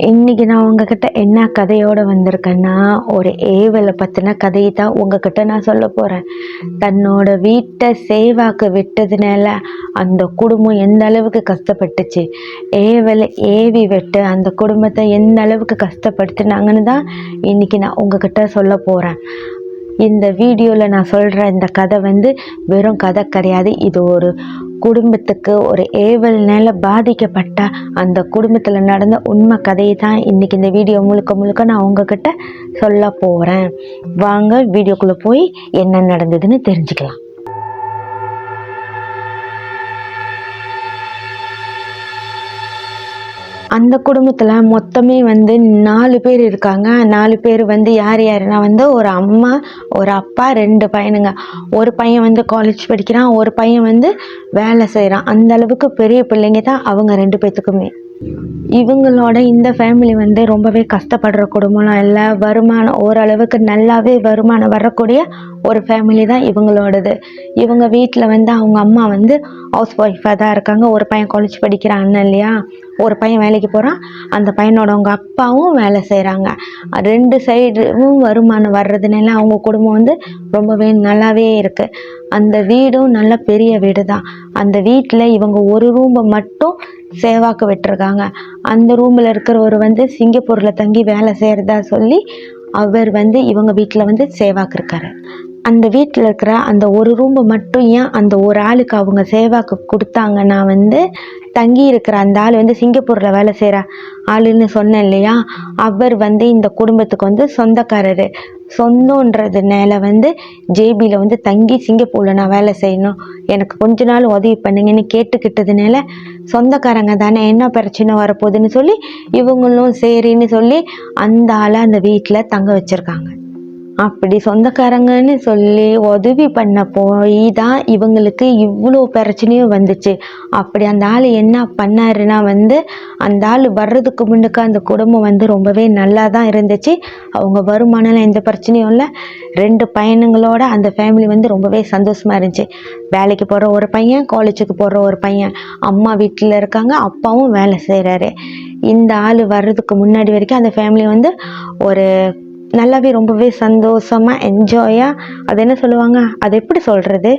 இன்னைக்கு நான் உங்ககிட்ட என்ன கதையோட வந்திருக்கேன்னா, ஒரு ஏவலை பத்தின கதையை தான் உங்ககிட்ட நான் சொல்ல போறேன். தன்னோட வீட்டை சேவாக்கு விட்டதுனால அந்த குடும்பம் எந்த அளவுக்கு கஷ்டப்பட்டுச்சு, ஏவலை ஏவி விட்டு அந்த குடும்பத்தை எந்த அளவுக்கு கஷ்டப்படுத்தினாங்கன்னு தான் இன்னைக்கு நான் உங்ககிட்ட சொல்ல போறேன். இந்த வீடியோவில் நான் சொல்கிற இந்த கதை வெறும் கதை கிடையாது. இது ஒரு குடும்பத்துக்கு ஒரு ஏவல்னால பாதிக்கப்பட்ட அந்த குடும்பத்தில் நடந்த உண்மை கதையை தான் இன்றைக்கி இந்த வீடியோ முழுக்க முழுக்க நான் உங்ககிட்ட சொல்ல போகிறேன். வாங்க வீடியோக்குள்ளே போய் என்ன நடந்ததுன்னு தெரிஞ்சுக்கலாம். அந்த குடும்பத்தில் மொத்தமே 4 பேர் இருக்காங்க. 4 பேர் யார் யாருன்னா ஒரு அம்மா, ஒரு அப்பா, 2 பையனுங்க. ஒரு பையன் காலேஜ் படிக்கிறான், ஒரு பையன் வேலை செய்கிறான். அந்த அளவுக்கு பெரிய பிள்ளைங்க தான் அவங்க 2 பேர்த்துக்குமே. இவங்களோட இந்த ஃபேமிலி ரொம்பவே கஷ்டப்படுற குடும்பம்லாம் இல்லை. வருமானம் ஓரளவுக்கு நல்லாவே வருமானம் வரக்கூடிய ஒரு ஃபேமிலி தான் இவங்களோடது. இவங்க வீட்டில் அவங்க அம்மா ஹவுஸ் ஒய்ஃபாக தான் இருக்காங்க. ஒரு பையன் காலேஜ் படிக்கிறான் அண்ணன் இல்லையா, ஒரு பையன் வேலைக்கு போகிறான். அந்த பையனோட அவங்க அப்பாவும் வேலை செய்கிறாங்க. 2 சைடும் வருமானம் வர்றதுனால அவங்க குடும்பம் ரொம்பவே நல்லாவே இருக்குது. அந்த வீடும் நல்ல பெரிய வீடு தான். அந்த வீட்டில் இவங்க ஒரு ரூமை மட்டும் சேவாக்கு விட்டுருக்காங்க. அந்த ரூமில் இருக்கிறவர் சிங்கப்பூரில் தங்கி வேலை செய்கிறதா சொல்லி அவர் இவங்க வீட்டில் சேவாக்கு இருக்காரு. அந்த வீட்டில் இருக்கிற அந்த ஒரு ரூமை மட்டும் ஏன் அந்த ஒரு ஆளுக்கு அவங்க சேவாக்கு கொடுத்தாங்கன்னா தங்கி இருக்கிற அந்த ஆள் சிங்கப்பூரில் வேலை செய்கிற ஆளுன்னு சொன்னேன் இல்லையா, அவர் இந்த குடும்பத்துக்கு சொந்தக்காரரு. சொந்தன்றதுனால ஜேபியில் தங்கி சிங்கப்பூரில் நான் வேலை செய்யணும், எனக்கு கொஞ்ச நாள் உதவி பண்ணுங்கன்னு கேட்டுக்கிட்டதுனால சொந்தக்காரங்க தானே, என்ன பிரச்சனை வரப்போகுதுன்னு சொல்லி இவங்களும் சரின்னு சொல்லி அந்த ஆளை அந்த வீட்டில் தங்க வச்சுருக்காங்க. அப்படி சொந்தக்காரங்கன்னு சொல்லி உதவி பண்ண போய் தான் இவங்களுக்கு இவ்வளோ பிரச்சனையும் வந்துச்சு. அப்படி அந்த ஆள் என்ன பண்ணாருன்னா அந்த ஆள் வர்றதுக்கு முன்னுக்கு அந்த குடும்பம் ரொம்பவே நல்லா தான் இருந்துச்சு. அவங்க வருமானம் எந்த பிரச்சனையும் இல்லை. 2 பையனுங்களோட அந்த ஃபேமிலி ரொம்பவே சந்தோஷமாக இருந்துச்சு. வேலைக்கு போகிற ஒரு பையன், காலேஜுக்கு போகிற ஒரு பையன், அம்மா வீட்டில் இருக்காங்க, அப்பாவும் வேலை செய்கிறாரு. இந்த ஆள் வர்றதுக்கு முன்னாடி வரைக்கும் அந்த ஃபேமிலி ஒரு நல்லாவே ரொம்பவே சந்தோஷமாக என்ஜாயாக, அது என்ன சொல்லுவாங்க, அது எப்படி சொல்கிறது,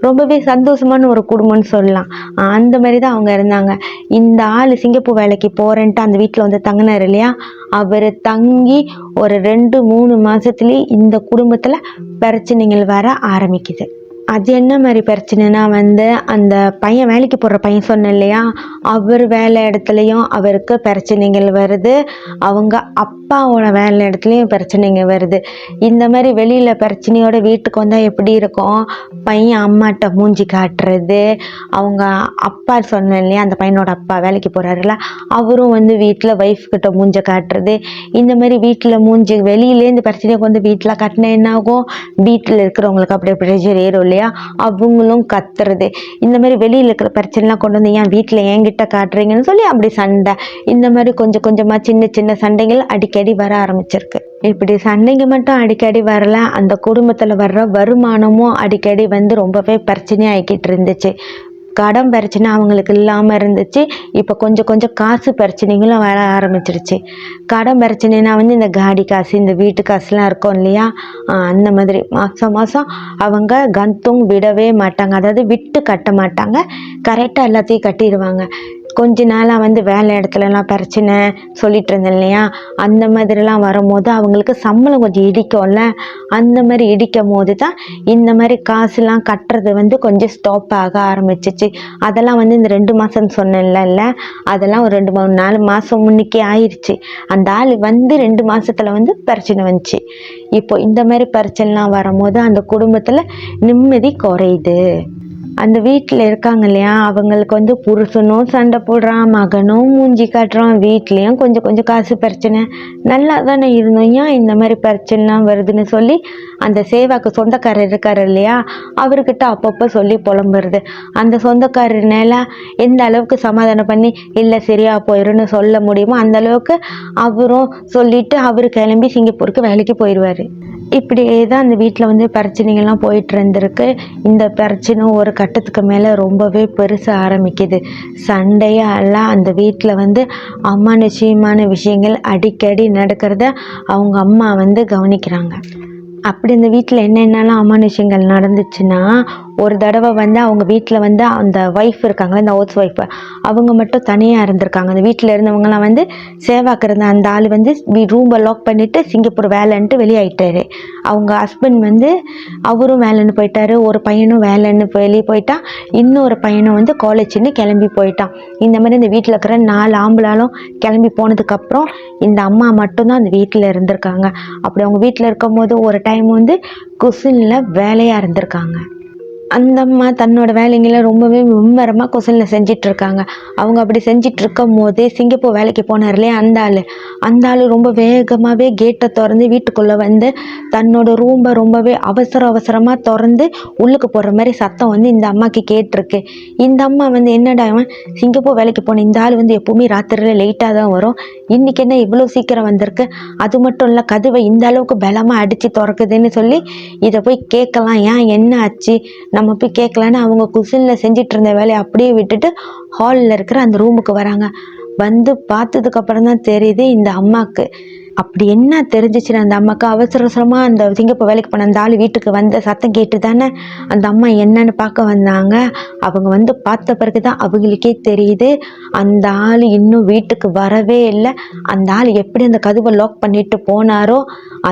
ரொம்பவே சந்தோஷமான ஒரு குடும்பம்னு சொல்லலாம். அந்த மாதிரி தான் அவங்க இருந்தாங்க. இந்த ஆள் சிங்கப்பூர் வேலைக்கு போகிறேன்ட்டு அந்த வீட்டில் தங்கினார் இல்லையா, அவர் தங்கி ஒரு 2-3 மாதத்துலேயே இந்த குடும்பத்தில் பிரச்சனைகள் வர ஆரம்பிக்குது. அது என்ன மாதிரி பிரச்சனைனா அந்த பையன் வேலைக்கு போகிற பையன் சொன்னேன் இல்லையா, அவர் வேலை இடத்துலையும் அவருக்கு பிரச்சனைகள் வருது, அவங்க அப்பாவோட வேலை இடத்துலையும் பிரச்சனைகள் வருது. இந்த மாதிரி வெளியில் பிரச்சனையோட வீட்டுக்கு வந்தால் எப்படி இருக்கும், பையன் அம்மாட்ட மூஞ்சி காட்டுறது, அவங்க அப்பா சொன்னேன் இல்லையா, அந்த பையனோட அப்பா வேலைக்கு போகிறாருல, அவரும் வீட்டில் ஒய்ஃப் கிட்ட மூஞ்சை காட்டுறது. இந்த மாதிரி வீட்டில் மூஞ்சி வெளியிலேருந்து பிரச்சனையை வீட்டில் காட்டினா என்ன ஆகும், வீட்டில் இருக்கிறவங்களுக்கு அப்படியே ப்ரெஷர் ஏறும் இல்லையா, அவங்களும் கத்துறது. இந்த மாதிரி வெளியில் இருக்கிற பிரச்சனைலாம் கொண்டு ஏன் வீட்டில் என்கிட்ட காட்டுறீங்கன்னு சொல்லி அப்படி சண்டை. இந்த மாதிரி கொஞ்சம் கொஞ்சமாக சின்ன சின்ன சண்டைகள் அடிக்கடி வர ஆரம்பிச்சிருக்கு. இப்படி சண்டைங்க மட்டும் அடிக்கடி வரல, அந்த குடும்பத்தில் வர்ற வருமானமும் அடிக்கடி ரொம்பவே பிரச்சனையாகிக்கிட்டு இருந்துச்சு. கடன் பிரச்சனை அவங்களுக்கு இல்லாமல் இருந்துச்சு. இப்போ கொஞ்சம் கொஞ்சம் காசு பிரச்சனைகளும் வர ஆரம்பிச்சிருச்சு. கடன் பிரச்சனைனா இந்த காடி காசு, இந்த வீட்டு காசுலாம் இருக்கும் இல்லையா, அந்த மாதிரி மாதம் மாதம் அவங்க கந்தும் விடவே மாட்டாங்க. அதாவது விட்டு கட்ட மாட்டாங்க, கரெக்டாக எல்லாத்தையும் கட்டிடுவாங்க. கொஞ்ச நாளாக வேலை இடத்துலலாம் பிரச்சனை சொல்லிட்டு இருந்தேன் இல்லையா, அந்த மாதிரிலாம் வரும்போது அவங்களுக்கு சம்பளம் கொஞ்சம் இடிக்கும்ல, அந்த மாதிரி இடிக்கும் போது தான் இந்த மாதிரி காசுலாம் கட்டுறது கொஞ்சம் ஸ்டாப் ஆக ஆரம்பிச்சிச்சு. அதெல்லாம் இந்த 2 மாதம்னு சொன்னேன்ல, அதெல்லாம் ஒரு 2-4 மாதம் முன்னுக்கே ஆயிடுச்சு. அந்த ஆள் 2 மாதத்தில் பிரச்சனை வந்துச்சு. இப்போ இந்த மாதிரி பிரச்சனைலாம் வரும்போது அந்த குடும்பத்தில் நிம்மதி குறையுது. அந்த வீட்டில் இருக்காங்க இல்லையா, அவங்களுக்கு புருஷனும் சண்டை போடுறான், மகனும் மூஞ்சி காட்டுறான், வீட்லேயும் கொஞ்சம் கொஞ்சம் காசு பிரச்சனை. நல்லா தானே இருந்தோம், ஏன் இந்த மாதிரி பிரச்சனைலாம் வருதுன்னு சொல்லி அந்த சேவாக்கு சொந்தக்காரர் இருக்காரு இல்லையா, அவர்கிட்ட அப்பப்போ சொல்லி புலம்புறது. அந்த சொந்தக்காரர்னால எந்த அளவுக்கு சமாதானம் பண்ணி இல்லை சரியா போயிடும்னு சொல்ல முடியுமோ அந்த அளவுக்கு அவரும் சொல்லிட்டு அவர் கிளம்பி சிங்கப்பூருக்கு வேலைக்கு போயிடுவார். இப்படியே தான் அந்த வீட்டில் வந்து பிரச்சனைகள்லாம் போயிட்டு இருந்திருக்கு. இந்த பிரச்சனை ஒரு கட்டத்துக்கு மேலே ரொம்பவே பெருச ஆரம்பிக்குது. சண்டையெல்லாம் அந்த வீட்டில் வந்து அமானுஷ்யமான விஷயங்கள் அடிக்கடி நடக்கிறத அவங்க அம்மா வந்து கவனிக்கிறாங்க. அப்படி இந்த வீட்டில் என்னென்னலாம் அமானுஷ்யங்கள் நடந்துச்சுன்னா, ஒரு தடவை வந்து அவங்க வீட்டில் வந்து அந்த ஒய்ஃப் இருக்காங்கல்ல, இந்த ஹவுஸ் ஒய்ஃப், அவங்க மட்டும் தனியாக இருந்திருக்காங்க. அந்த வீட்டில் இருந்தவங்கலாம் வந்து சேவாக்கு இருந்த அந்த ஆள் வந்து ரூமை லாக் பண்ணிவிட்டு சிங்கப்பூர் வேலைன்ட்டு வெளியாயிட்டாரு. அவங்க ஹஸ்பண்ட் வந்து அவரும் வேலைன்னு போயிட்டாரு. ஒரு பையனும் வேலைன்னு வெளியே போயிட்டான். இன்னொரு பையனும் வந்து காலேஜ்னு கிளம்பி போயிட்டான். இந்த மாதிரி இந்த வீட்டில் இருக்கிற 4 ஆம்பளாலும் கிளம்பி போனதுக்கப்புறம் இந்த அம்மா மட்டும்தான் அந்த வீட்டில் இருந்திருக்காங்க. அப்படி அவங்க வீட்டில் இருக்கும் போது ஒரு டைம் வந்து குசினில் வேலையாக இருந்திருக்காங்க. அந்த அம்மா தன்னோட வேலைங்களை ரொம்பவே மும்மரமாக குசினில் செஞ்சிட்ருக்காங்க. அவங்க அப்படி செஞ்சிட்ருக்கும் போதே சிங்கப்பூர் வேலைக்கு போனார் இல்லையா அந்த ஆள் ரொம்ப வேகமாகவே கேட்டை திறந்து வீட்டுக்குள்ளே வந்து தன்னோட ரூமை ரொம்பவே அவசரமாக திறந்து உள்ளுக்கு போகிற மாதிரி சத்தம் வந்து இந்த அம்மாவுக்கு கேட்டிருக்கு. இந்த அம்மா வந்து என்னடா சிங்கப்பூர் வேலைக்கு போன இந்த ஆள் வந்து எப்போவுமே ராத்திரியில் லேட்டாக தான் வரும், இன்றைக்கி என்ன இவ்வளோ சீக்கிரம் வந்திருக்கு, அது மட்டும் இல்லை கதவை இந்த அளவுக்கு பலமாக அடித்து திறக்குதுன்னு சொல்லி இதை போய் கேட்கலாம், ஏன் என்ன ஆச்சு நம்ம போய் கேட்கலான்னு அவங்க குசினில் செஞ்சிட்டு இருந்த வேலையை அப்படியே விட்டுட்டு ஹாலில் இருக்கிற அந்த ரூமுக்கு வராங்க. வந்து பார்த்ததுக்கப்புறம் தான் தெரியுது இந்த அம்மாவுக்கு. அப்படி என்ன தெரிஞ்சிச்சுன்னா அந்த அம்மாவுக்கு அவசரமாக அந்த சிங்கப்பூர் வேலைக்கு போன அந்த ஆள் வீட்டுக்கு வந்த சத்தம் கேட்டு தானே அந்த அம்மா என்னன்னு பார்க்க வந்தாங்க. அவங்க வந்து பார்த்த பிறகு தான் அவங்களுக்கே தெரியுது அந்த ஆள் இன்னும் வீட்டுக்கு வரவே இல்லை. அந்த ஆள் எப்படி அந்த கதவை லாக் பண்ணிட்டு போனாரோ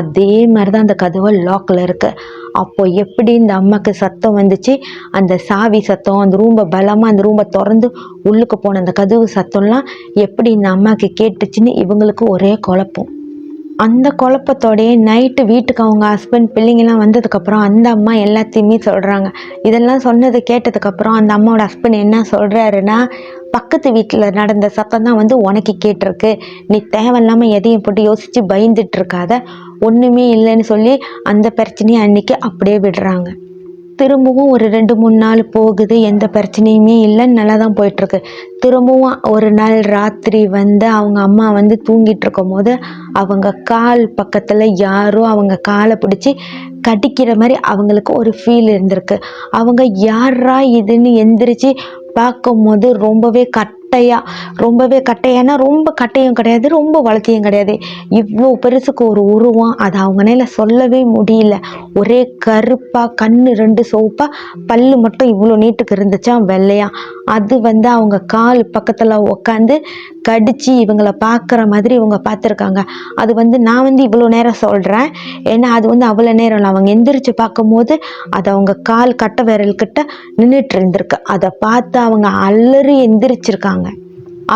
அதே மாதிரி தான் அந்த கதவை லாக்கில் இருக்குது. அப்போ எப்படி இந்த அம்மாவுக்கு சத்தம் வந்துச்சு, அந்த சாவி சத்தம், அந்த ரூமை பலமாக அந்த ரூமை திறந்து உள்ளுக்கு போன அந்த கதவு சத்தம்லாம் எப்படி இந்த அம்மாவுக்கு கேட்டுச்சுன்னு இவங்களுக்கு ஒரே குழப்பம். அந்த குழப்பத்தோடையே நைட்டு வீட்டுக்கு அவங்க ஹஸ்பண்ட் பிள்ளைங்கள்லாம் வந்ததுக்கப்புறம் அந்த அம்மா எல்லாத்தையுமே சொல்கிறாங்க. இதெல்லாம் சொன்னது கேட்டதுக்கப்புறம் அந்த அம்மாவோட ஹஸ்பண்ட் என்ன சொல்கிறாருன்னா, பக்கத்து வீட்டில் நடந்த சத்தம் தான் வந்து உனக்கு கேட்டிருக்கு, நீ தேவையில்லாமல் எதையும் போட்டு யோசித்து பயந்துட்டு இருக்காத, ஒன்றுமே இல்லைன்னு சொல்லி அந்த பிரச்சனையை அன்றைக்கி அப்படியே விடுறாங்க. திரும்பவும் ஒரு 2-3 நாள் போகுது, எந்த பிரச்சனையுமே இல்லைன்னு நல்லா தான் போயிட்டுருக்கு. திரும்பவும் ஒரு நாள் ராத்திரி வந்து அவங்க அம்மா வந்து தூங்கிட்டு இருக்கும் போது அவங்க கால் பக்கத்தில் யாரோ அவங்க காலை பிடிச்சி கடிக்கிற மாதிரி அவங்களுக்கு ஒரு ஃபீல் இருந்திருக்கு. அவங்க யாரா இதுன்னு எந்திரிச்சு பார்க்கும்போது ரொம்பவே கட்டையானா ரொம்ப கட்டையும் கிடையாது, ரொம்ப வளர்த்தியும் கிடையாது, இவ்வளோ பெருசுக்கு ஒரு உருவம். அது அவங்கனால சொல்லவே முடியல. ஒரே கருப்பாக, கண்ணு 2 சோப்பாக, பல்லு மட்டும் இவ்வளோ நீட்டுக்கு இருந்துச்சா வெள்ளையா. அது வந்து அவங்க கால் பக்கத்தில் உட்காந்து கடிச்சு இவங்களை பார்க்குற மாதிரி இவங்க பார்த்துருக்காங்க. அது வந்து நான் வந்து இவ்வளோ நேரம் சொல்கிறேன், ஏன்னா அது வந்து அவ்வளோ நேரம் இல்லை. அவங்க எந்திரிச்சு பார்க்கும்போது அது அவங்க கால் கட்டை விரல்கிட்ட நின்றுட்டு இருந்திருக்கு. அதை பார்த்து அவங்க அலறி எந்திரிச்சிருக்காங்க.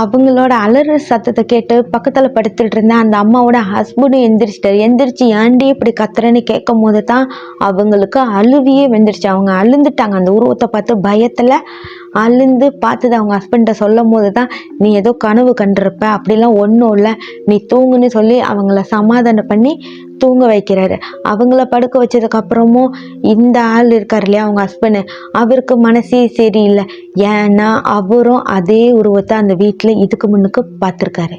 அவங்களோட அலறு சத்தத்தை கேட்டு பக்கத்தில் படுத்துட்டு இருந்த அந்த அம்மாவோட ஹஸ்பண்டும் எந்திரிச்சிட்டாரு. எந்திரிச்சு ஏன்டி இப்படி கத்துறேன்னு கேட்கும் போது தான் அவங்களுக்கு அழுவியே வந்துடுச்சு. அவங்க அழுந்துட்டாங்க. அந்த உருவத்தை பார்த்து பயத்தில் அழுந்து பார்த்தது அவங்க ஹஸ்பண்ட்டை சொல்லும் போது தான், நீ ஏதோ கனவு கண்டிருப்ப, அப்படிலாம் ஒன்றும் இல்லை, நீ தூங்குன்னு சொல்லி அவங்கள சமாதானம் பண்ணி தூங்க வைக்கிறாரு. அவங்கள படுக்க வச்சதுக்கப்புறமும் இந்த ஆள் இருக்கார் இல்லையா அவங்க ஹஸ்பண்டு, அவருக்கு மனசே சரியில்லை. ஏன்னா அவரும் அதே உருவத்தை அந்த வீட்டில் இதுக்கு முன்னுக்கு பார்த்துருக்காரு.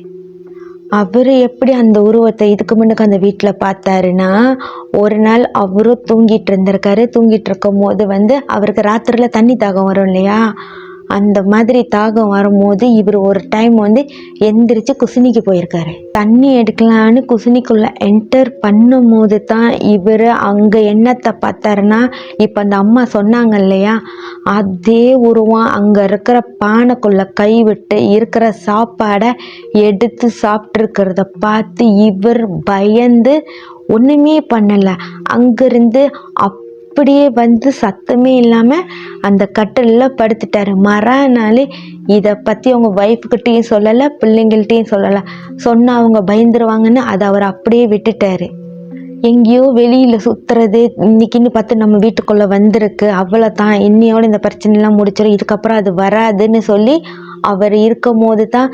அவர் எப்படி அந்த உருவத்தை இதுக்கு முன்னுக்கு அந்த வீட்டில் பார்த்தாருன்னா, ஒரு நாள் அவரும் தூங்கிட்டு இருந்திருக்காரு. தூங்கிட்டு இருக்கும் போது வந்து அவருக்கு ராத்திரியில் தண்ணி தாகம் வரும் இல்லையா, அந்த மாதிரி தாகம் வரும்போது இவர் ஒரு டைம் வந்து எந்திரிச்சு குசினிக்கு போயிருக்காரு. தண்ணி எடுக்கலான்னு குசினிக்குள்ளே என்டர் பண்ணும் போது தான் இவர் அங்கே என்னத்தை பார்த்தாருன்னா, இப்போ அந்த அம்மா சொன்னாங்க இல்லையா, அதே உருவம் அங்கே இருக்கிற பானைக்குள்ளே கை விட்டு இருக்கிற சாப்பாடை எடுத்து சாப்பிட்ருக்கிறத பார்த்து இவர் பயந்து ஒன்றுமே பண்ணலை. அங்கேருந்து அப்படியே வந்து சத்தமே இல்லாமல் அந்த கட்டிலில் படுத்துட்டாரு. மறுநாள் இதை பற்றி அவங்க ஒய்ஃப்கிட்டையும் சொல்லலை, பிள்ளைங்கள்ட்டையும் சொல்லலை. சொன்னால் அவங்க பயந்துருவாங்கன்னு அதை அவர் அப்படியே விட்டுட்டாரு. எங்கேயோ வெளியில் சுற்றுறது இன்னைக்குன்னு பார்த்து நம்ம வீட்டுக்குள்ளே வந்திருக்கு, அவ்வளோதான், இன்னையோட இந்த பிரச்சனைலாம் முடிச்சிடும், இதுக்கப்புறம் அது வராதுன்னு சொல்லி அவர் இருக்கும் போது தான்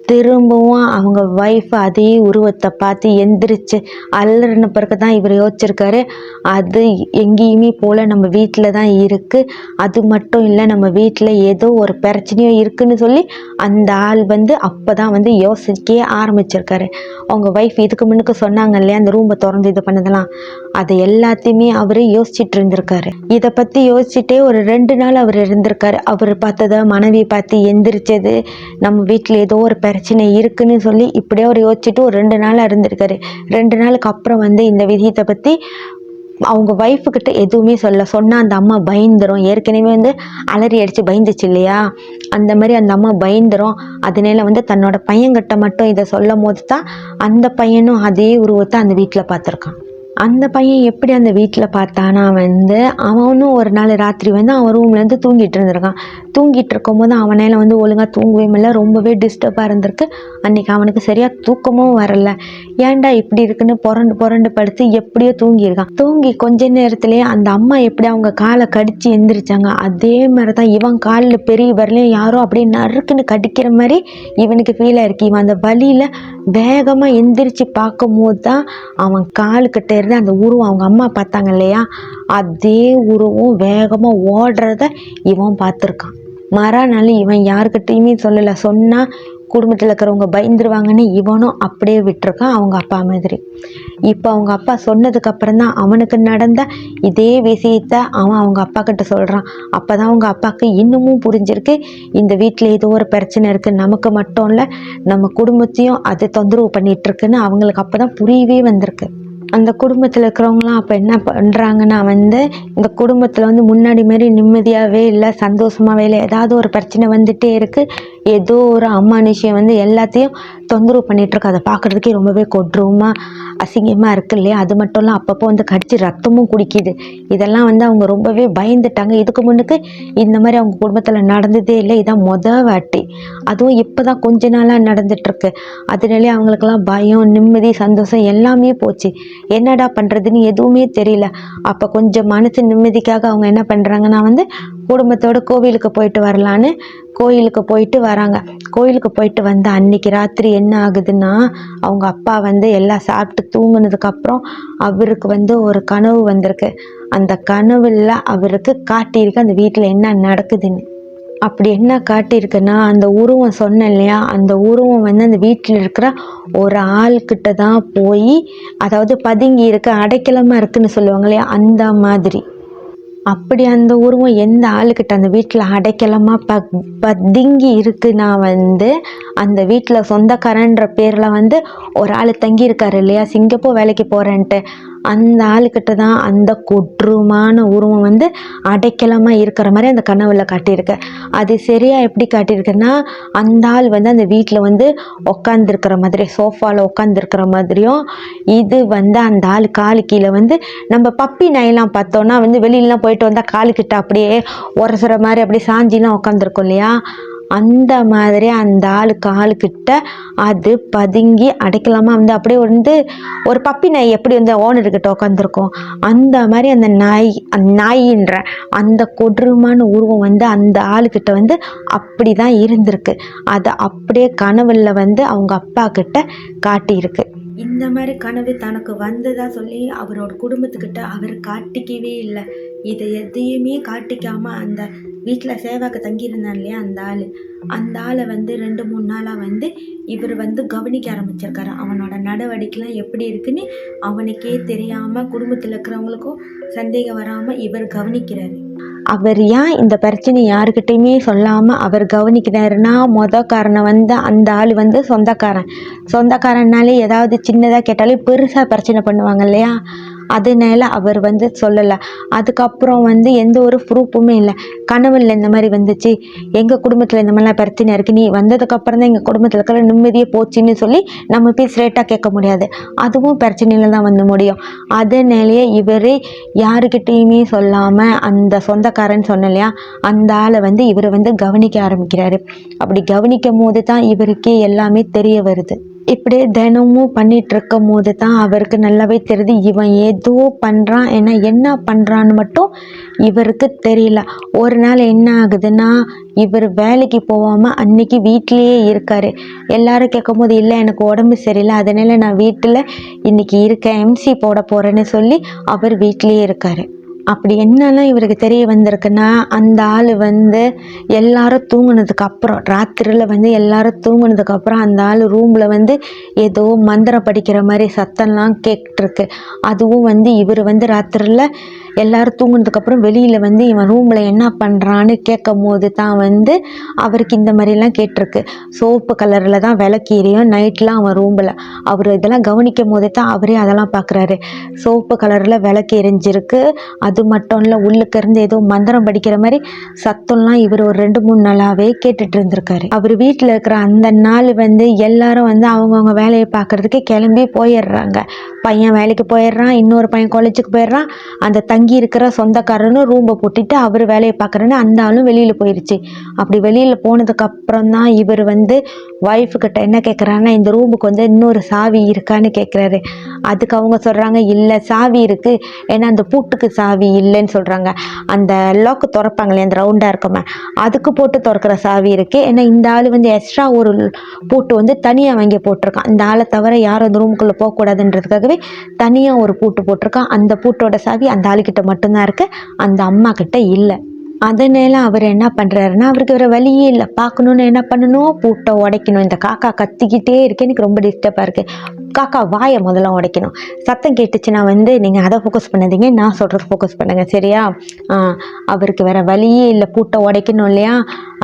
திரும்பவும் அவங்க ஒய்ஃப் அதே உருவத்தை பார்த்து எந்திரிச்சு அலறின பிறகு தான் இவர் யோசிச்சிருக்காரு, அது எங்கேயுமே போல் நம்ம வீட்டில் தான் இருக்குது, அது மட்டும் இல்லை நம்ம வீட்டில் ஏதோ ஒரு பிரச்சனையோ இருக்குதுன்னு சொல்லி அந்த ஆள் வந்து அப்போ தான் வந்து யோசிக்க ஆரம்பிச்சிருக்காரு. அவங்க ஒய்ஃப் இதுக்கு முன்னுக்கு சொன்னாங்க இல்லையா, அந்த ரூமை திறந்து இது பண்ணதெல்லாம், அதை எல்லாத்தையுமே அவர் யோசிச்சுட்டு இருந்திருக்காரு. இதை பற்றி யோசிச்சுட்டே ஒரு 2 நாள் அவர் இருந்திருக்காரு. அவர் பார்த்ததை மனைவி பார்த்து எந்திரிச்சது, நம்ம வீட்டில் ஏதோ ஒரு பிரச்சனை இருக்குன்னு சொல்லி இப்படியே அவர் யோசிச்சுட்டு ஒரு 2 நாளாக இருந்திருக்காரு. 2 நாளுக்கு அப்புறம் இந்த விஷயத்தை பற்றி அவங்க ஒய்ஃபுக்கிட்ட எதுவுமே சொன்னால் அந்த அம்மா பயந்துரும். ஏற்கனவே அலறி அடித்து பயந்துச்சு இல்லையா, அந்த மாதிரி அந்த அம்மா பயந்துரும். அதனால தன்னோட பையன்கிட்ட மட்டும் இதை சொல்லும் போது தான் அந்த பையனும் அதே உருவத்தை அந்த வீட்டில் பார்த்துருக்கான். அந்த பையன் எப்படி அந்த வீட்டில் பார்த்தானா அவனும் ஒரு நாள் ராத்திரி அவன் ரூம்லேருந்து தூங்கிட்டு இருந்திருக்கான். தூங்கிட்டு இருக்கும்போது அவனால் ஒழுங்காக தூங்கவே முடியல, ரொம்பவே டிஸ்டர்பாக இருந்திருக்கு. அன்றைக்கி அவனுக்கு சரியாக தூக்கமும் வரல. ஏன்டா இப்படி இருக்குன்னு புரண்டு படுத்து எப்படியோ தூங்கியிருக்கான். தூங்கி கொஞ்ச நேரத்துலேயே அந்த அம்மா எப்படி அவங்க காலை கடித்து எந்திரிச்சாங்க, அதே மாதிரி தான் இவன் காலில் பெரிய வரலையும் யாரோ அப்படியே நறுக்குன்னு கடிக்கிற மாதிரி இவனுக்கு ஃபீல் ஆயிருக்கு. இவன் அந்த வலியில் வேகமாக எந்திரிச்சு பார்க்கும் போது தான் அவன் காலுக்கிட்ட இருந்து அந்த உருவம் அவங்க அம்மா பார்த்தாங்க இல்லையா, அதே உருவம் வேகமாக ஓடுறத இவன் பார்த்துருக்கான். மறுநாள் இவன் யாருக்கிட்டையுமே சொல்லலை. சொன்னால் குடும்பத்தில் இருக்கிறவங்க பயந்துருவாங்கன்னு இவனும் அப்படியே விட்டுருக்கான் அவங்க அப்பா மாதிரி. இப்போ அவங்க அப்பா சொன்னதுக்கப்புறம் தான் அவனுக்கு நடந்த இதே விஷயத்தை அவன் அவங்க அப்பா கிட்ட சொல்கிறான். அப்போ தான் அவங்க அப்பாவுக்கு இன்னமும் புரிஞ்சிருக்கு, இந்த வீட்டில் ஏதோ ஒரு பிரச்சனை இருக்குது, நமக்கு மட்டும் இல்லை நம்ம குடும்பத்தையும் அது தொந்தரவு பண்ணிகிட்ருக்குன்னு அவங்களுக்கு அப்போ தான் புரியவே வந்திருக்கு. அந்த குடும்பத்தில் இருக்கிறவங்களாம் அப்போ என்ன பண்ணுறாங்கன்னா இந்த குடும்பத்தில் முன்னாடி மாரி நிம்மதியாகவே இல்லை, சந்தோஷமாகவே இல்லை. ஏதாவது ஒரு பிரச்சனை வந்துகிட்டே இருக்குது, ஏதோ ஒரு அமானுஷ்யம் எல்லாத்தையும் தொந்தரவு பண்ணிகிட்ருக்கு. அதை பார்க்குறதுக்கே ரொம்பவே கொடூரமாக அசிங்கமாக இருக்குது இல்லையா. அது மட்டும் இல்லை, அப்பப்போ கடிச்சு ரத்தமும் குடிக்குது. இதெல்லாம் அவங்க ரொம்பவே பயந்துட்டாங்க. இதுக்கு முன்னுக்கு இந்த மாதிரி அவங்க குடும்பத்தில் நடந்ததே இல்லை, இதான் வாட்டி. அதுவும் இப்போ தான் கொஞ்ச நாளாக நடந்துகிட்ருக்கு. அதனாலே அவங்களுக்கெல்லாம் பயம், நிம்மதி, சந்தோஷம் எல்லாமே போச்சு. என்னடா பண்ணுறதுன்னு எதுவுமே தெரியல. அப்போ கொஞ்சம் மனசு நிம்மதிக்காக அவங்க என்ன பண்ணுறாங்கன்னா குடும்பத்தோட கோவிலுக்கு போயிட்டு வரலான்னு கோயிலுக்கு போயிட்டு வராங்க. கோயிலுக்கு போயிட்டு அன்னைக்கு ராத்திரி என்ன ஆகுதுன்னா, அவங்க அப்பா எல்லாம் சாப்பிட்டு தூங்குனதுக்கப்புறம் அவருக்கு ஒரு கனவு வந்திருக்கு. அந்த கனவுல அவருக்கு காட்டியிருக்கு அந்த வீட்டில் என்ன நடக்குதுன்னு. அப்படி என்ன காட்டியிருக்குன்னா, அந்த உருவம் சொன்னேன் இல்லையா, அந்த உருவம் அந்த வீட்டில் இருக்கிற ஒரு ஆள்கிட்ட தான் போய், அதாவது பதுங்கி இருக்கு, அடைக்கலமாக இருக்குன்னு சொல்லுவாங்க இல்லையா, அந்த மாதிரி. அப்படி அந்த உருவம் எந்த ஆளுக்கிட்ட அந்த வீட்டில் அடைக்கலமாக பதுங்கி இருக்குன்னா அந்த வீட்டில் சொந்தக்காரன்ற பேரில் ஒரு ஆள் தங்கியிருக்காரு இல்லையா, சிங்கப்பூர் வேலைக்கு போகிறேன்ட்டு, அந்த ஆளுக்கிட்ட தான் அந்த கொடூரமான உருவம் அடைக்கலமாக இருக்கிற மாதிரி அந்த கனவுல காட்டியிருக்கு. அது சரியாக எப்படி காட்டியிருக்குன்னா, அந்த ஆள் அந்த வீட்டில் உட்காந்துருக்கிற மாதிரி, சோஃபாவில் உட்காந்துருக்கிற மாதிரியும், இது அந்த ஆள் காலு கீழே நம்ம பப்பி நாயெல்லாம் பார்த்தோன்னா வெளியிலலாம் போயிட்டு வந்தால் காலுக்கிட்ட அப்படியே உரசுற மாதிரி அப்படியே சாஞ்சிலாம் உட்காந்துருக்கும் இல்லையா, அந்த மாதிரி அந்த ஆள் காலுக்கிட்ட அது பதுங்கி அடைக்கலாமா அப்படியே ஒரு பப்பி நாய் எப்படி ஓனர்கிட்ட உட்காந்துருக்கும், அந்த மாதிரி அந்த நாயின்ற அந்த கொடூரமான உருவம் அந்த ஆளுக்கிட்ட அப்படி தான் இருந்திருக்கு. அதை அப்படியே கனவுல அவங்க அப்பா கிட்ட காட்டியிருக்கு. இந்த மாதிரி கனவு தனக்கு வந்ததா சொல்லி அவரோட குடும்பத்துக்கிட்ட அவர் காட்டிக்கவே இல்லை. இதை எதையுமே காட்டிக்காமல் அந்த வீட்டில் சேவாக்கு தங்கியிருந்தான் இல்லையா அந்த ஆளை 2-3 நாளாக இவர் கவனிக்க ஆரம்பிச்சிருக்காரு. அவனோட நடவடிக்கைலாம் எப்படி இருக்குன்னு அவனுக்கே தெரியாமல் குடும்பத்தில் இருக்கிறவங்களுக்கும் சந்தேகம் வராமல் இவர் கவனிக்கிறாரு. அவர் ஏன் இந்த பிரச்சனை யாருக்கிட்டையுமே சொல்லாமல் அவர் கவனிக்கிறாருன்னா, காரணம் அந்த ஆள் சொந்தக்காரன்னாலே ஏதாவது சின்னதாக கேட்டாலே பெருசாக பிரச்சனை பண்ணுவாங்க இல்லையா, அதனால அவர் சொல்லலை. அதுக்கப்புறம் எந்த ஒரு ப்ரூஃபுமே இல்லை. கனவுல இந்த மாதிரி வந்துச்சு, எங்கள் குடும்பத்தில் இந்த மாதிரிலாம் பிரச்சனை இருக்குது, நீ வந்ததுக்கப்புறம் தான் எங்கள் குடும்பத்தில் இருக்கிற நிம்மதியே போச்சுன்னு சொல்லி நம்ம போய் ஸ்ட்ரெயிட்டாக கேட்க முடியாது, அதுவும் பிரச்சனையில் தான் முடியும். அதனாலேயே இவர் யாருக்கிட்டேயுமே சொல்லாமல் அந்த சொந்தக்காரன்னு சொன்ன இல்லையா, அந்த ஆளை இவர் கவனிக்க ஆரம்பிக்கிறாரு. அப்படி கவனிக்கும் போது தான் இவருக்கே எல்லாமே தெரிய வருது. இப்படியே தினமும் பண்ணிட்டு இருக்கும் போது தான் அவருக்கு நல்லாவே தெரியுது, இவன் ஏதோ பண்ணுறான். ஏன்னா என்ன பண்ணுறான்னு மட்டும் இவருக்கு தெரியல. ஒரு நாள் என்ன ஆகுதுன்னா, இவர் வேலைக்கு போகாமல் அன்னைக்கு வீட்டிலேயே இருக்கார். எல்லாரும் கேட்கும் போது, இல்லை எனக்கு உடம்பு சரியில்லை, அதனால நான் வீட்டில் இன்னைக்கு இருக்கேன், எம்சி போட போகிறேன்னு சொல்லி அவர் வீட்டிலேயே இருக்கார். அப்படி என்னெல்லாம் இவருக்கு தெரிய வந்திருக்குன்னா, அந்த ஆள் வந்து எல்லாரும் தூங்குனதுக்கு அப்புறம், ராத்திரியில் வந்து எல்லாரும் தூங்குனதுக்கு அப்புறம் அந்த ஆள் ரூமில் வந்து ஏதோ மந்திரம் படிக்கிற மாதிரி சத்தம்லாம் கேட்டுருக்கு. அதுவும் வந்து இவர் வந்து ராத்திரியில் எல்லாரும் தூங்குனதுக்கப்புறம் வெளியில் வந்து இவன் ரூமில் என்ன பண்ணுறான்னு கேட்கும் போது தான் வந்து அவருக்கு இந்த மாதிரிலாம் கேட்டிருக்கு. சோப்பு கலரில் தான் விளக்கு எரியும் நைட்லாம் அவன் ரூமில். அவர் இதெல்லாம் கவனிக்கும் போதே தான் அவரே அதெல்லாம் பார்க்குறாரு. சோப்பு கலரில் விளக்கு எரிஞ்சிருக்கு. அது மட்டும் இல்லை, உள்ளுக்கு இருந்து ஏதோ மந்திரம் படிக்கிற மாதிரி சத்தம்லாம் இவர் ஒரு 2-3 நாளாகவே கேட்டுட்டு இருந்திருக்காரு. அவர் வீட்டில் இருக்கிற அந்த நாள் வந்து எல்லாரும் வந்து அவங்கவுங்க வேலையை பார்க்குறதுக்கு கிளம்பி போயிடுறாங்க. பையன் வேலைக்கு போயிடுறான், இன்னொரு பையன் காலேஜுக்கு போயிடுறான். அந்த தங்கி இருக்கிற சொந்தக்காரனும் ரூமை பூட்டிட்டு அவர் வேலையை பார்க்குறேன்னு அந்த ஆளும் வெளியில் போயிடுச்சு. அப்படி வெளியில் போனதுக்கப்புறம் தான் இவர் வந்து ஒய்ஃபுக்கிட்ட என்ன கேட்குறாருன்னா, இந்த ரூமுக்கு வந்து இன்னொரு சாவி இருக்கான்னு கேட்குறாரு. அதுக்கு அவங்க சொல்கிறாங்க, இல்லை சாவி இருக்குது, ஏன்னா அந்த பூட்டுக்கு சாவி இல்லைன்னு சொல்கிறாங்க. அந்த லாக்கு திறப்பாங்களே அந்த ரவுண்டாக இருக்குமே, அதுக்கு போட்டு திறக்கிற சாவி இருக்குது. ஏன்னா இந்த ஆள் வந்து எக்ஸ்ட்ரா ஒரு பூட்டு வந்து தனியாக வாங்கி போட்டிருக்கான். இந்த ஆளை தவிர யாரும் அந்த ரூமுக்குள்ளே போகக்கூடாதுன்றதுக்காகவே தனியாக ஒரு பூட்டு போட்டிருக்கான். அந்த பூட்டோட சாவி அந்த ஆளுக்கிட்ட மட்டும்தான் இருக்குது, அந்த அம்மா கிட்ட இல்லை. அதனால அவர் என்ன பண்ணுறாருன்னா, அவருக்கு வேறு வழியே இல்லை, பார்க்கணுன்னு என்ன பண்ணணும், பூட்டை உடைக்கணும். இந்த காக்கா கத்திக்கிட்டே இருக்கு, எனக்கு ரொம்ப டிஸ்டர்பாக இருக்குது. காக்கா வாயை முதல்ல உடைக்கணும். சத்தம் கேட்டுச்சுன்னா வந்து நீங்கள் அதை ஃபோக்கஸ் பண்ணாதீங்க, நான் சொல்கிறது ஃபோக்கஸ் பண்ணுங்கள், சரியா? அவருக்கு வேறு வழியே இல்லை, பூட்டை உடைக்கணும் இல்லையா?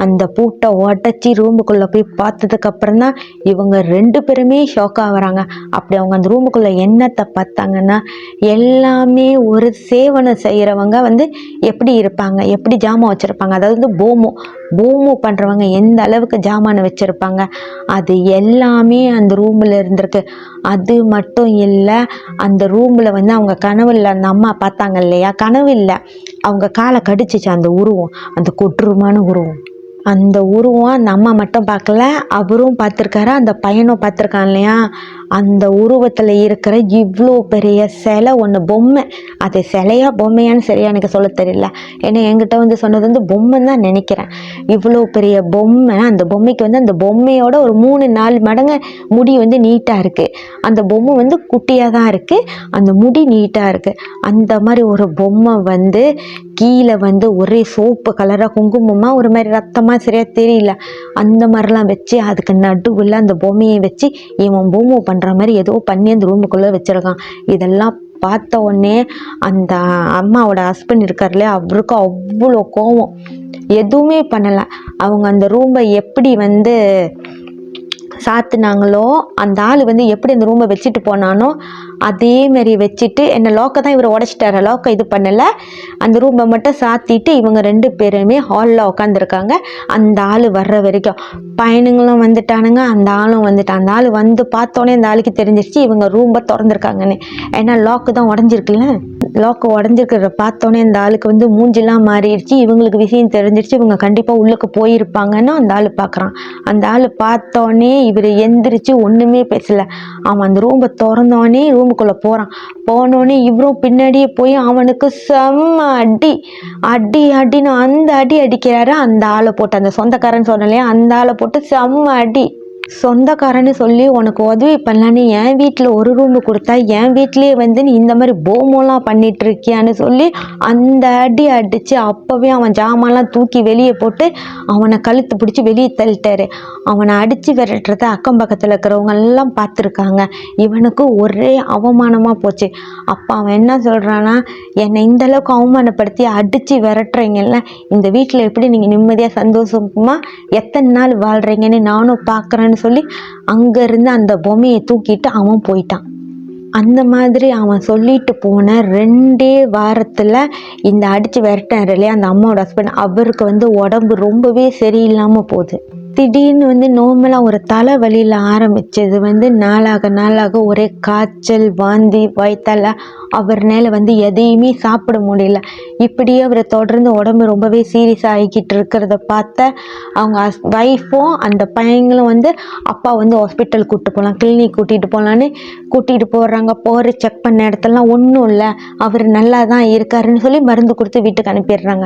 அந்த பூட்டை உடச்சி ரூமுக்குள்ளே போய் பார்த்ததுக்கப்புறம் தான் இவங்க 2 பேருமே ஷாக் ஆகுறாங்க. அப்படி அவங்க அந்த ரூமுக்குள்ளே என்னத்தை பார்த்தாங்கன்னா, எல்லாமே ஒரு சேவனை செய்கிறவங்க வந்து எப்படி இருப்பாங்க, எப்படி ஜாமான் வச்சுருப்பாங்க, அதாவது வந்து போமோ பண்ணுறவங்க எந்த அளவுக்கு ஜாமானை வச்சுருப்பாங்க, அது எல்லாமே அந்த ரூமில் இருந்திருக்கு. அது மட்டும் இல்லை, அந்த ரூமில் வந்து அவங்க கனவுல அந்த அம்மா பார்த்தாங்க இல்லையா, கனவு இல்லை, அவங்க காலை கடிச்சிச்சு அந்த உருவம், அந்த கொடூரமான உருவம். அந்த உருவம் அந்த அம்மா மட்டும் பார்க்கல, அவரும் பார்த்துருக்காரு, அந்த பையனும் பார்த்துருக்கான் இல்லையா. அந்த உருவத்தில் இருக்கிற இவ்வளோ பெரிய சிலை ஒன்று, பொம்மை, அது சிலையா பொம்மையான்னு சரியா எனக்கு சொல்ல தெரியல. ஏன்னா என்கிட்ட வந்து சொன்னது வந்து பொம்மைன்னு தான் நினைக்கிறேன். இவ்வளோ பெரிய பொம்மை, அந்த பொம்மைக்கு வந்து அந்த பொம்மையோட ஒரு 3-4 மடங்கு முடி வந்து நீட்டாக இருக்குது. அந்த பொம்மை வந்து குட்டியாக தான் இருக்குது, அந்த முடி நீட்டாக இருக்குது. அந்த மாதிரி ஒரு பொம்மை வந்து கீழே வந்து ஒரே சோப்பு கலராக குங்குமமாக ஒரு மாதிரி ரத்தமாக சரியாக தெரியல, அந்த மாதிரிலாம் வச்சு அதுக்கு நடுவில் அந்த பொம்மையை வச்சு இவன் பொம்மை பண்ணுற மாதிரி ஏதோ பண்ணி அந்த ரூமுக்குள்ளே வச்சுருக்கான். இதெல்லாம் பார்த்த உடனே அந்த அம்மாவோட ஹஸ்பண்ட் இருக்கார்ல, அவருக்கு அவ்வளோ கோவம். எதுவுமே பண்ணலை. அவங்க அந்த ரூமை எப்படி வந்து சாத்துனாங்களோ, அந்த ஆள் வந்து எப்படி அந்த ரூமை வச்சுட்டு போனானோ அதே மாதிரி வச்சுட்டு, என்ன லாக்கை தான் இவர் உடச்சிட்டாரு, லாக்கை இது பண்ணலை, அந்த ரூமை மட்டும் சாத்திட்டு இவங்க 2 பேருமே ஹாலில் உட்காந்துருக்காங்க. அந்த ஆள் வர்ற வரைக்கும் பையனுங்களும் வந்துட்டானுங்க, அந்த ஆளும் வந்துட்டான். அந்த ஆள் வந்து பார்த்தோன்னே அந்த ஆளுக்கு தெரிஞ்சிருச்சு இவங்க ரூமை திறந்துருக்காங்கன்னு. ஏன்னா லாக்கு தான் உடஞ்சிருக்குல்ல, லாக்கு உடஞ்சிருக்கிறத பார்த்தோன்னே அந்த ஆளுக்கு வந்து மூஞ்சிலாம் மாறிடுச்சு. இவங்களுக்கு விஷயம் தெரிஞ்சிருச்சு, இவங்க கண்டிப்பாக உள்ளுக்கு போயிருப்பாங்கன்னு அந்த ஆள் பார்க்குறான். அந்த ஆள் பார்த்தோன்னே இவர் எந்திரிச்சு ஒன்றுமே பேசலை. அவன் அந்த ரூமை திறந்தோடனே ரூமுக்குள்ளே போனோடனே இவரும் பின்னாடியே போய் அவனுக்கு செம்ம அடின்னு அந்த அடி அடிக்கிறாரு. அந்த ஆளை போட்டு, அந்த சொந்தக்காரன்னு சொன்னலையா, அந்த ஆளை போட்டு செம்ம அடி. சொந்தக்காரன்னு சொல்லி உனக்கு உதவி பண்ணலான்னு என் வீட்டில் ஒரு ரூமு கொடுத்தா, என் வீட்லேயே வந்து நீ இந்த மாதிரி போமோலாம் பண்ணிட்டு இருக்கியான்னு சொல்லி அந்த அடி அடித்து அப்போவே அவன் ஜாமான்லாம் தூக்கி வெளியே போட்டு அவனை கழுத்து பிடிச்சி வெளியே தள்ளிட்டாரு. அவனை அடித்து விரட்டுறத அக்கம் பக்கத்தில் இருக்கிறவங்க எல்லாம் பார்த்துருக்காங்க. இவனுக்கு ஒரே அவமானமாக போச்சு. அப்போ அவன் என்ன சொல்கிறான்னா, என்னை இந்தளவுக்கு அவமானப்படுத்தி அடித்து விரட்டுறீங்கல்ல, இந்த வீட்டில் எப்படி நீங்கள் நிம்மதியாக சந்தோஷமாக எத்தனை நாள் வாழ்கிறீங்கன்னு நானும் பார்க்குறேன்னு சொல்லி அங்கேருந்து அந்த பொம்மையை தூக்கிட்டு அவன் போயிட்டான். அந்த மாதிரி அவன் சொல்லிட்டு போன 2 வாரத்தில் இந்த அடித்து விரட்டார் இல்லையா அந்த அம்மாவோட ஹஸ்பண்ட், அவருக்கு வந்து உடம்பு ரொம்பவே சரியில்லாமல் போகுது. திடீர்னு வந்து நார்மலாக ஒரு தலைவலியில் ஆரம்பித்தது வந்து நாளாக ஒரே காய்ச்சல், வாந்தி, வயிற்றால, அவர்னால வந்து எதையுமே சாப்பிட முடியல. இப்படியே அவரை தொடர்ந்து உடம்பு ரொம்பவே சீரியஸ் ஆகிக்கிட்டு இருக்கிறத பார்த்த அவங்க ஒய்ஃபும் அந்த பையங்களும் வந்து அப்பா வந்து ஹாஸ்பிட்டல் கூப்பிட்டு போகலாம், கிளினிக் கூட்டிகிட்டு போகலான்னு கூட்டிகிட்டு போடுறாங்க. செக் பண்ண இடத்துலலாம் ஒன்றும் இல்லை, அவர் நல்லா தான் இருக்காருன்னு சொல்லி மருந்து கொடுத்து வீட்டுக்கு அனுப்பிடுறாங்க.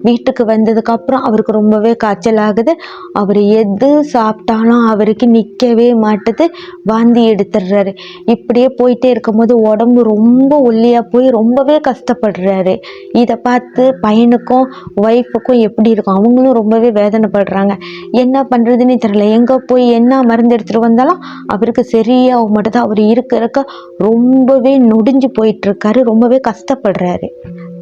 வீட்டுக்கு வந்ததுக்கப்புறம் அவருக்கு ரொம்பவே காய்ச்சல் ஆகுது. அவர் எது சாப்பிட்டாலும் அவருக்கு நிற்கவே மாட்டுது, வாந்தி எடுத்துடுறாரு. இப்படியே போயிட்டே இருக்கும்போது உடம்பு ரொம்ப ஒல்லியாக போய் ரொம்பவே கஷ்டப்படுறாரு. இதை பார்த்து பையனுக்கும் ஒய்ஃபுக்கும் எப்படி இருக்கும், அவங்களும் ரொம்பவே வேதனைப்படுறாங்க. என்ன பண்ணுறதுன்னு தெரியல. எங்கே போய் என்ன மருந்து எடுத்துகிட்டு வந்தாலும் அவருக்கு சரியாக மாட்டுது. அவர் இருக்க ரொம்பவே நொடிஞ்சு போயிட்டுருக்காரு, ரொம்பவே கஷ்டப்படுறாரு.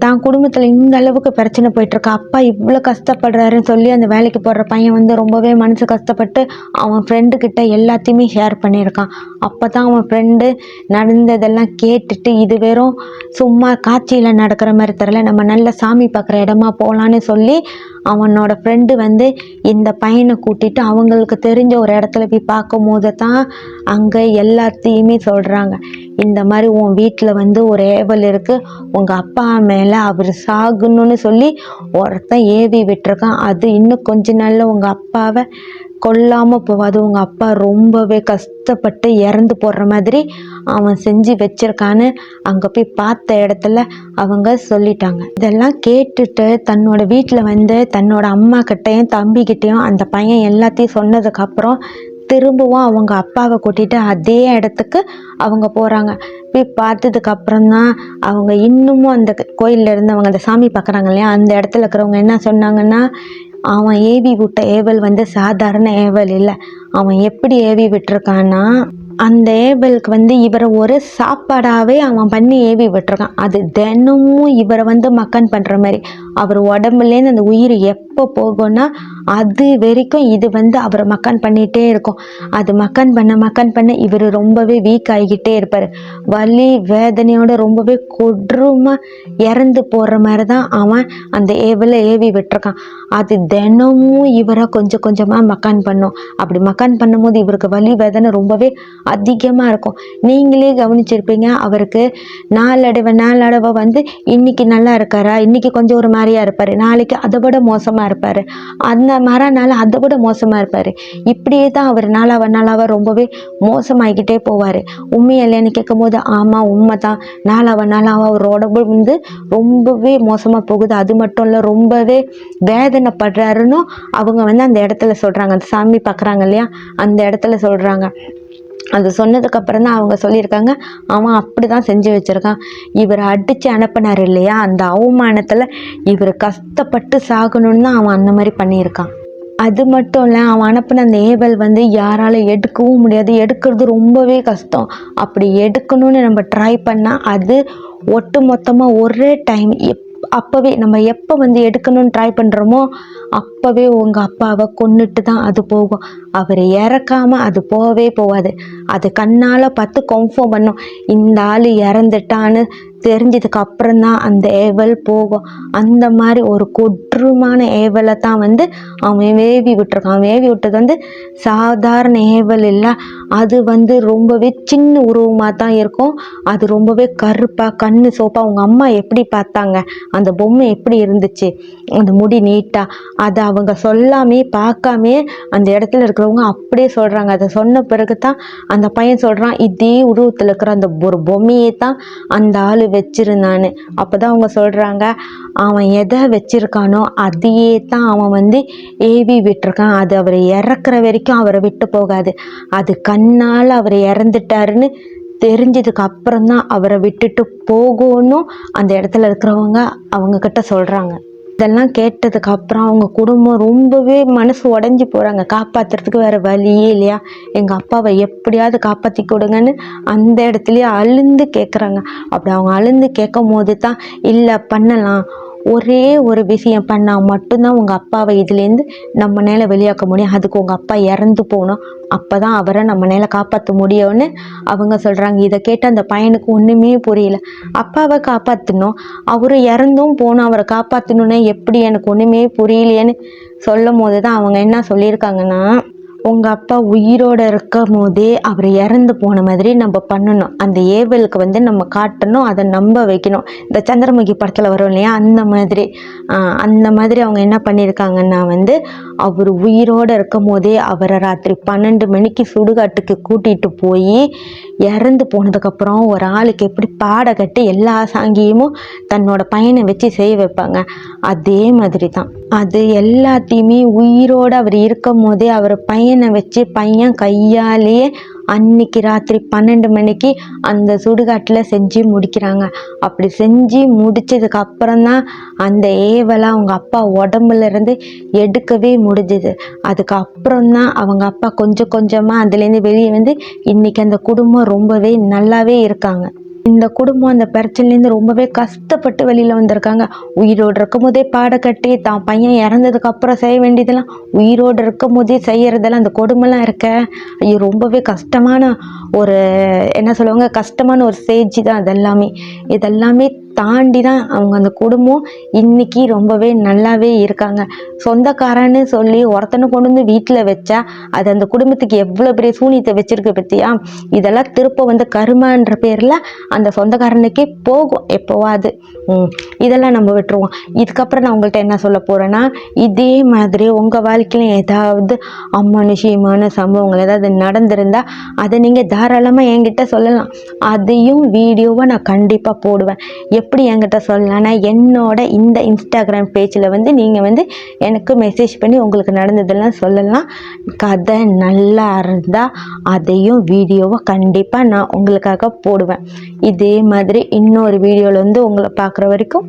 தான் குடும்பத்தில் இந்த அளவுக்கு பிரச்சனை போயிட்டுருக்கு, அப்பா இவ்வளோ கஷ்டப்படுறாருன்னு சொல்லி அந்த வேலைக்கு போடுற பையன் வந்து ரொம்பவே மனசு கஷ்டப்பட்டு அவன் ஃப்ரெண்டுக்கிட்ட எல்லாத்தையுமே ஷேர் பண்ணியிருக்கான். அப்போ தான் அவன் ஃப்ரெண்டு நடந்ததெல்லாம் கேட்டுட்டு, இது வெறும் சும்மா காட்சியில் நடக்கிற மாதிரி தெரியல, நம்ம நல்ல சாமி பார்க்குற இடமா போகலான்னு சொல்லி அவனோட ஃப்ரெண்டு வந்து இந்த பையனை கூட்டிகிட்டு அவங்களுக்கு தெரிஞ்ச ஒரு இடத்துல போய் பார்க்கும் போது தான் அங்கே எல்லாத்தையுமே சொல்கிறாங்க. இந்த மாதிரி உன் வீட்டில் வந்து ஒரு ஏவல் இருக்குது, உங்கள் அப்பா மேலே அவர் சாகணும்னு சொல்லி ஒருத்தன் ஏவி விட்டுருக்கான். அது இன்னும் கொஞ்ச நாளில் உங்கள் அப்பாவை கொல்லாமல் போகாது, உங்கள் அப்பா ரொம்பவே கஷ்டப்பட்டு இறந்து போடுற மாதிரி அவன் செஞ்சு வச்சிருக்கான்னு அங்கே போய் பார்த்த இடத்துல அவங்க சொல்லிட்டாங்க. இதெல்லாம் கேட்டுட்டு தன்னோட வீட்டில் வந்து தன்னோட அம்மா கிட்டேயும் தம்பிக்கிட்டேயும் அந்த பையன் எல்லாத்தையும் சொன்னதுக்கப்புறம் திரும்பவும் அவங்க அப்பாவை கூட்டிகிட்டு அதே இடத்துக்கு அவங்க போகிறாங்க. போய் பார்த்ததுக்கப்புறம் தான் அவங்க இன்னமும் அந்த கோயிலில் இருந்தவங்க அந்த சாமி பார்க்குறாங்க இல்லையா, அந்த இடத்துல இருக்கிறவங்க என்ன சொன்னாங்கன்னா, அவன் ஏவி விட்ட ஏவல் வந்து சாதாரண ஏவல் இல்லை. அவன் எப்படி ஏவி விட்டுருக்கான்னா, அந்த ஏவலுக்கு வந்து இவரை ஒரு சாப்பாடாகவே அவன் பண்ணி ஏவி விட்டுருக்கான். அது தினமும் இவரை வந்து மக்கன் பண்ணுற மாதிரி. அவர் உடம்புலேருந்து அந்த உயிர் எப்போ போகும்னா அது வரைக்கும் இது வந்து அவரை மக்கன் பண்ணிகிட்டே இருக்கும். அது மக்கன் பண்ண இவர் ரொம்பவே வீக் ஆகிக்கிட்டே இருப்பார். வலி வேதனையோட ரொம்பவே கொடூரமாக இறந்து போடுற மாதிரி தான் அவன் அந்த ஏவலை ஏவி விட்டுருக்கான். அது தினமும் இவரை கொஞ்சம் கொஞ்சமாக மக்கன் பண்ணும். அப்படி மக்கன் பண்ணும்போது இவருக்கு வலி வேதனை ரொம்பவே அதிகமாக இருக்கும். நீங்களே கவனிச்சிருப்பீங்க, அவருக்கு நாளடைவை வந்து இன்னைக்கு நல்லா இருக்காரா, இன்னைக்கு கொஞ்சம் ஒரு மாதிரியா இருப்பார், நாளைக்கு அதை விட மோசமாக இருப்பார், அந்த மறுநாள் அதை விட மோசமாக இருப்பார். இப்படியே தான் அவர் நாளாவ ரொம்பவே மோசமாகிக்கிட்டே போவார். உண்மை இல்லைன்னு கேட்கும்போது ஆமாம் உண்மை தான், நாளாவ அவர் உடம்பு வந்து ரொம்பவே மோசமாக போகுது. அது மட்டும் இல்லை, ரொம்பவே வேதனைப்படுறாருன்னு அவங்க வந்து அந்த இடத்துல சொல்கிறாங்க. அந்த சாமி பார்க்குறாங்க இல்லையா, அந்த இடத்துல சொல்கிறாங்க. அது சொன்னதுக்கப்புறம் தான் அவங்க சொல்லியிருக்காங்க, அவன் அப்படி தான் செஞ்சு வச்சுருக்கான். இவர் அடித்து அனுப்பினார் இல்லையா, அந்த அவமானத்தில் இவர் கஷ்டப்பட்டு சாகணுன்னு தான் அவன் அந்த மாதிரி பண்ணியிருக்கான். அது மட்டும் இல்லை, அவன் அனுப்பின அந்த ஏவல் வந்து யாரால் எடுக்கவும் முடியாது, எடுக்கிறது ரொம்பவே கஷ்டம். அப்படி எடுக்கணும்னு நம்ம ட்ரை பண்ணால் அது ஒட்டு மொத்தமாக ஒரே டைம் அப்போவே நம்ம எப்போ வந்து எடுக்கணும்னு ட்ரை பண்ணுறோமோ அப்போவே உங்கள் அப்பாவை கொன்னுட்டு தான் அது போகும். அவர் இறக்காமல் அது போகவே போகாது. அது கண்ணால் பார்த்து கன்ஃபார்ம் பண்ணும், இந்த ஆள் இறந்துட்டான்னு தெரிஞ்சதுக்கு அப்புறம் தான் அந்த ஏவல் போகும். அந்த மாதிரி ஒரு கொடூரமான ஏவலை தான் வந்து அவன் வேவி விட்டுருக்கான். அவன் வேவி விட்டது வந்து சாதாரண ஏவல் இல்லை, அது வந்து ரொம்பவே சின்ன உருவமாக தான் இருக்கும். அது ரொம்பவே கருப்பாக கண்ணு சோப்பாக. அவங்க அம்மா எப்படி பார்த்தாங்க, அந்த பொம்மை எப்படி இருந்துச்சு, அந்த முடி நீட்டாக, அதை அவங்க சொல்லாமே பார்க்காமே அந்த இடத்துல இருக்கிறவங்க அப்படியே சொல்கிறாங்க. அதை சொன்ன பிறகு தான் அந்த பையன் சொல்கிறான், இதே உருவத்தில் இருக்கிற அந்த ஒரு பொம்மையை தான் அந்த ஆள் வச்சிருந்தான்னு. அப்போ தான் அவங்க சொல்கிறாங்க, அவன் எதை வச்சிருக்கானோ அதையே தான் அவன் வந்து ஏவி விட்டுருக்கான். அது அவர் இறக்குற வரைக்கும் அவரை விட்டு போகாது. அது கண்ணால் அவர் இறந்துட்டாருன்னு தெரிஞ்சதுக்கு அப்புறம் தான் அவரை விட்டுட்டு போகணும் அந்த இடத்துல இருக்கிறவங்க அவங்க கிட்ட சொல்கிறாங்க. இதெல்லாம் கேட்டதுக்கு அப்புறம் அவங்க குடும்பம் ரொம்பவே மனசு உடஞ்சி போகிறாங்க. காப்பாற்றுறதுக்கு வேறு வழியே இல்லையா, எங்கள் அப்பாவை எப்படியாவது காப்பாற்றி கொடுங்கன்னு அந்த இடத்துலையே அழுந்து கேட்குறாங்க. அப்படி அவங்க அழுந்து கேட்கும் போது தான், இல்லை பண்ணலாம், ஒரே ஒரு விஷயம் பண்ணால் மட்டும்தான் உங்கள் அப்பாவை இதுலேருந்து நம்ம நேரம் வெளியாக்க முடியும். அதுக்கு உங்கள் அப்பா இறந்து போகணும், அப்போ தான் அவரை நம்ம நேரம் காப்பாற்ற முடியும்னு அவங்க சொல்கிறாங்க. இதை கேட்டு அந்த பையனுக்கு ஒன்றுமே புரியல. அப்பாவை காப்பாற்றணும், அவரு இறந்தும் போகணும், அவரை காப்பாற்றணுன்னு எப்படி, எனக்கு ஒன்றுமே புரியலையேன்னு சொல்லும் போது தான் அவங்க என்ன சொல்லியிருக்காங்கன்னா, உங்கள் அப்பா உயிரோடு இருக்கும் போதே அவர் இறந்து போன மாதிரி நம்ம பண்ணணும். அந்த ஏவலுக்கு வந்து நம்ம காட்டணும், அதை நம்ப வைக்கணும். இந்த சந்திரமுகி படத்தில் வரும் இல்லையா, அந்த மாதிரி அவங்க என்ன பண்ணியிருக்காங்கன்னா வந்து அவர் உயிரோடு இருக்கும் போதே அவரை ராத்திரி 12 மணிக்கு சுடுகாட்டுக்கு கூட்டிகிட்டு போய் இறந்து போனதுக்கப்புறம் ஒரு ஆளுக்கு எப்படி பாடை கட்டி எல்லா சாங்கியமும் தன்னோட பையனை வச்சு செய்ய வைப்பாங்க, அதே மாதிரி தான். அது எல்லாத்தையுமே உயிரோடு அவர் இருக்கும் போதே அவர் பையனை வச்சு பையன் கையாலேயே அன்னைக்கு ராத்திரி 12 மணிக்கு அந்த சுடுகாட்டில் செஞ்சு முடிக்கிறாங்க. அப்படி செஞ்சு முடிச்சதுக்கு அப்புறம்தான் அந்த ஏவலை அவங்க அப்பா உடம்புல இருந்து எடுக்கவே முடிஞ்சுது. அதுக்கப்புறம்தான் அவங்க அப்பா கொஞ்சம் கொஞ்சமாக அதுலேருந்து வெளியே வந்து இன்னைக்கு அந்த குடும்பம் ரொம்பவே நல்லாவே இருக்காங்க. இந்த குடும்பம் அந்த பிரச்சனைலேருந்து ரொம்பவே கஷ்டப்பட்டு வெளியில் வந்திருக்காங்க. உயிரோடு இருக்கும் போதே பாட கட்டி தான் பையன் இறந்ததுக்கு அப்புறம் செய்ய வேண்டியதெல்லாம் உயிரோடு இருக்கும் போதே செய்யறதெல்லாம் அந்த கொடுமைலாம் இருக்க, ஐயோ ரொம்பவே கஷ்டமான ஒரு என்ன சொல்லுவாங்க, கஷ்டமான ஒரு ஸ்டேஜ் தான் இதெல்லாமே தாண்டி தான் அவங்க அந்த குடும்பம் இன்னைக்கு ரொம்பவே நல்லாவே இருக்காங்க. சொந்தக்காரன்னு சொல்லி ஒருத்தனை கொண்டு வந்து வீட்டில் வச்சா அது அந்த குடும்பத்துக்கு எவ்வளோ பெரிய சூனியத்தை வச்சிருக்கு பற்றியா. இதெல்லாம் திருப்ப வந்து கருமான்ற பேரில் அந்த சொந்தக்காரனுக்கே போகும் எப்போவாது. இதெல்லாம் நம்ம விட்டுருவோம். இதுக்கப்புறம் நான் உங்கள்கிட்ட என்ன சொல்ல போகிறேன்னா, இதே மாதிரி உங்கள் வாழ்க்கையிலும் ஏதாவது அமானுஷ்யமான சம்பவங்கள் ஏதாவது நடந்திருந்தால் அதை நீங்கள் தாராளமாக என்கிட்ட சொல்லலாம். அதையும் வீடியோவை நான் கண்டிப்பாக போடுவேன். எப்படி என்கிட்ட சொல்லலாம்னா, என்னோட இந்த இன்ஸ்டாகிராம் பேஜில் வந்து நீங்கள் வந்து எனக்கு மெசேஜ் பண்ணி உங்களுக்கு நடந்ததெல்லாம் சொல்லலாம். கதை நல்லா இருந்தால் அதையும் வீடியோவை கண்டிப்பாக நான் உங்களுக்காக போடுவேன். இதே மாதிரி இன்னொரு வீடியோவில் வந்து உங்களை பார்க்குற வரைக்கும்